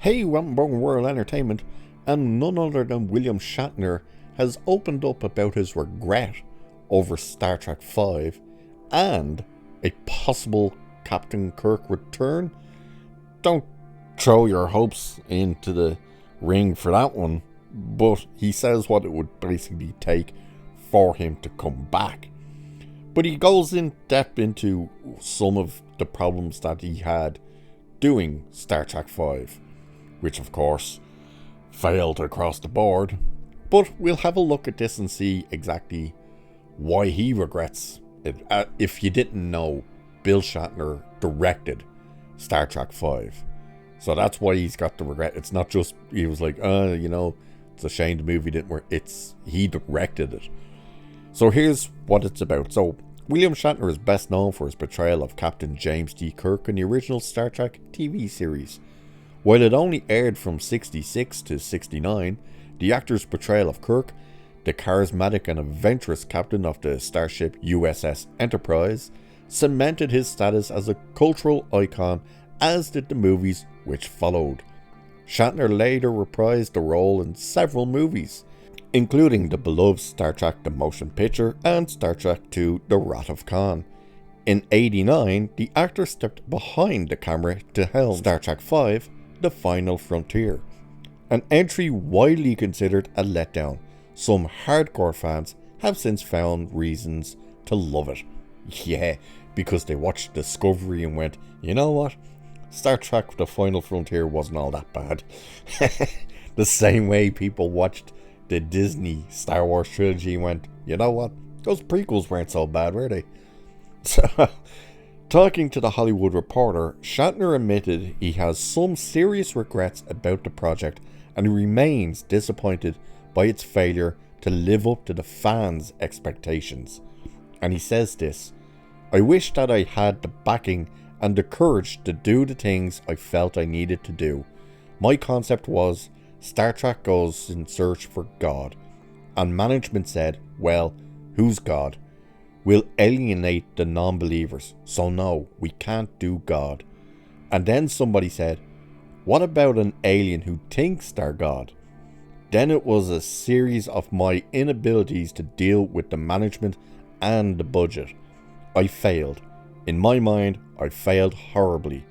Hey, Wellington World Entertainment, and none other than William Shatner has opened up about his regret over Star Trek V and a possible Captain Kirk return. Don't throw your hopes into the ring for that one, but he says what it would basically take for him to come back. But he goes in depth into some of the problems that he had doing Star Trek V, which of course failed across the board. But we'll have a look at this and see exactly why he regrets it. If you didn't know, Bill Shatner directed Star Trek V. So that's why he's got the regret. It's not just, he was like, it's a shame the movie didn't work. He directed it. So here's what it's about. So William Shatner is best known for his portrayal of Captain James T. Kirk in the original Star Trek TV series. While it only aired from 66 to 69, the actor's portrayal of Kirk, the charismatic and adventurous captain of the starship USS Enterprise, cemented his status as a cultural icon, as did the movies which followed. Shatner later reprised the role in several movies, including the beloved Star Trek The Motion Picture and Star Trek II The Wrath of Khan. In '89, the actor stepped behind the camera to helm Star Trek V, The Final Frontier, an entry widely considered a letdown. Some hardcore fans have since found reasons to love it. Yeah, because they watched Discovery and went, you know what? Star Trek The Final Frontier wasn't all that bad. The same way people watched the Disney Star Wars trilogy and went, you know what? Those prequels weren't so bad, were they? So, talking to The Hollywood Reporter, Shatner admitted he has some serious regrets about the project and remains disappointed by its failure to live up to the fans' expectations. And he says this: I wish that I had the backing and the courage to do the things I felt I needed to do. My concept was Star Trek goes in search for God. And management said, well, who's God? We'll alienate the non-believers, so no, we can't do God. And then somebody said, what about an alien who thinks they're God? Then it was a series of my inabilities to deal with the management and the budget. I failed. In my mind, I failed horribly.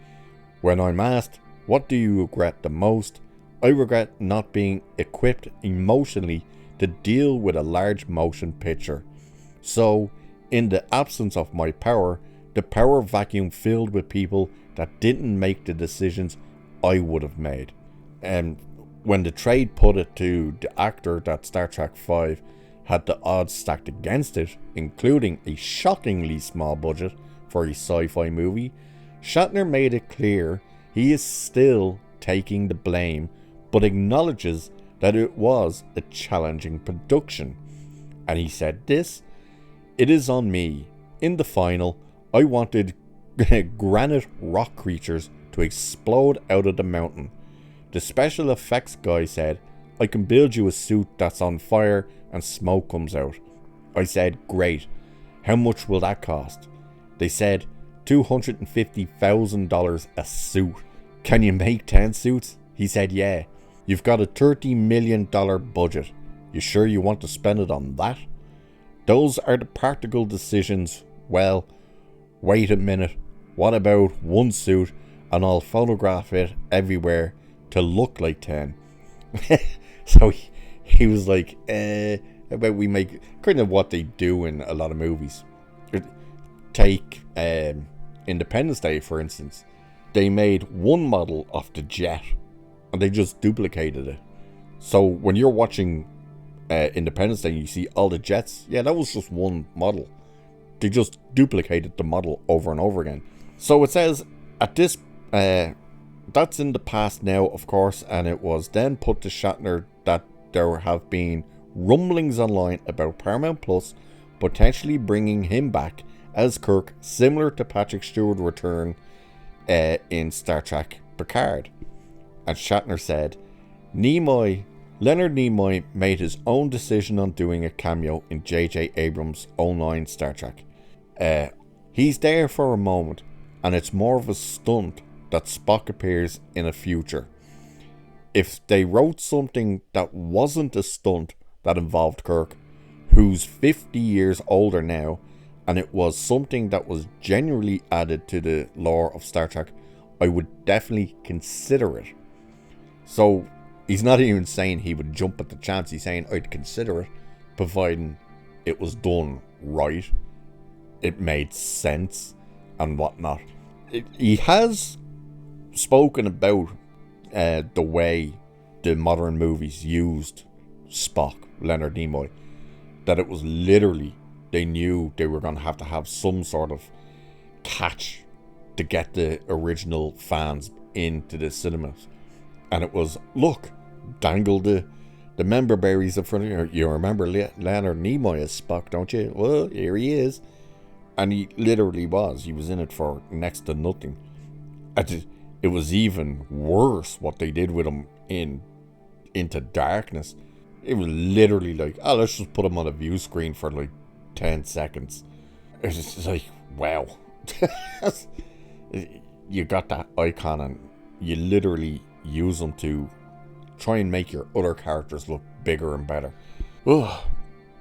When I'm asked, what do you regret the most? I regret not being equipped emotionally to deal with a large motion picture. So, in the absence of my power, the power vacuum filled with people that didn't make the decisions I would have made. And when the trade put it to the actor that Star Trek V had the odds stacked against it, including a shockingly small budget for a sci-fi movie, Shatner made it clear he is still taking the blame, but acknowledges that it was a challenging production. And he said this: it is on me. In the final, I wanted granite rock creatures to explode out of the mountain. The special effects guy said, I can build you a suit that's on fire and smoke comes out. I said, great. How much will that cost? They said, $250,000 a suit. Can you make 10 suits? He said, yeah. You've got a $30 million budget. You sure you want to spend it on that? Those are the practical decisions. Well, wait a minute. What about one suit and I'll photograph it everywhere to look like 10? So he was like, about we make kind of what they do in a lot of movies. Take Independence Day, for instance. They made one model of the jet and they just duplicated it. So when you're watching Independence Day, you see all the jets. Yeah, that was just one model. They just duplicated the model over and over again. So it says at this, that's in the past now, of course, and it was then put to Shatner that there have been rumblings online about Paramount Plus potentially bringing him back as Kirk, similar to Patrick Stewart's return in Star Trek Picard. And Shatner said, Leonard Nimoy made his own decision on doing a cameo in J.J. Abrams' 09 Star Trek. He's there for a moment, and it's more of a stunt that Spock appears in a future. if they wrote something that wasn't a stunt that involved Kirk, who's 50 years older now, and it was something that was genuinely added to the lore of Star Trek, I would definitely consider it. So he's not even saying he would jump at the chance. He's saying I'd consider it, providing it was done right, it made sense, and whatnot. He has spoken about the way the modern movies used Spock, Leonard Nimoy, that it was literally, they knew they were going to have some sort of catch to get the original fans into the cinemas. And it was, look, dangle the member berries in front of you. You remember Leonard Nimoy as Spock, don't you? Well, here he is. And he literally was. He was in it for next to nothing. It was even worse what they did with him in Into Darkness. It was literally like, oh, let's just put him on a view screen for like 10 seconds. It's just like, wow. You got that icon and you literally use them to try and make your other characters look bigger and better. Ugh.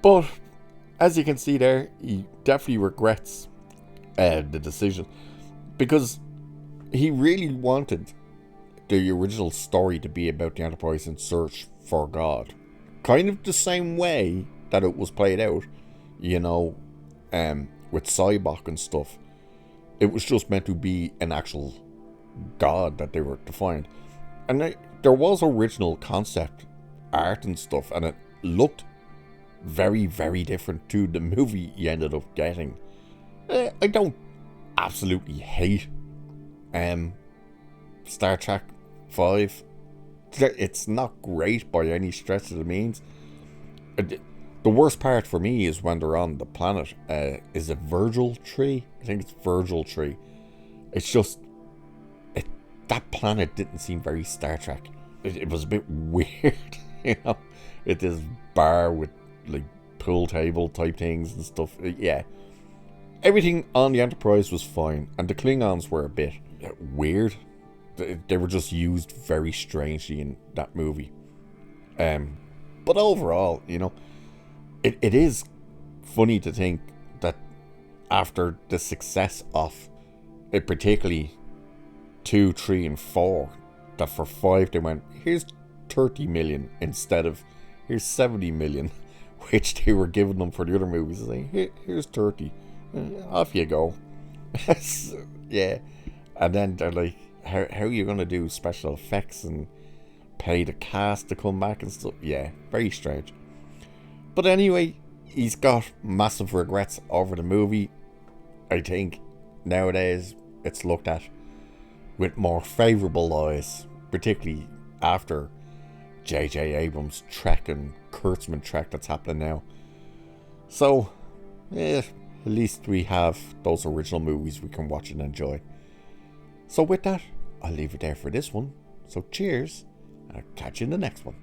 But as you can see there, he definitely regrets the decision, because he really wanted the original story to be about the Enterprise in search for God. Kind of the same way that it was played out, you know, with Cybok and stuff. It was just meant to be an actual God that they were to find. And there was original concept art and stuff, and it looked very, very different to the movie you ended up getting. I don't absolutely hate Star Trek 5. It's not great by any stretch of the means. The worst part for me is when they're on the planet. Is it Virgil Tree? I think it's Virgil Tree. It's just, that planet didn't seem very Star Trek. It was a bit weird, you know. It is bar with like pool table type things and stuff. Yeah, everything on the Enterprise was fine, and the Klingons were a bit weird. They were just used very strangely in that movie. But overall, you know, it is funny to think that after the success of it, particularly 2, 3, and 4, that for 5 they went, here's 30 million instead of here's 70 million, which they were giving them for the other movies. Like, here's 30, off you go. Yeah, and then they're like, how are you going to do special effects and pay the cast to come back and stuff? Yeah, very strange. But anyway, he's got massive regrets over the movie. I think nowadays it's looked at with more favourable eyes, particularly after J.J. Abrams' Trek and Kurtzman Trek that's happening now. So, at least we have those original movies we can watch and enjoy. So with that, I'll leave it there for this one. So cheers, and I'll catch you in the next one.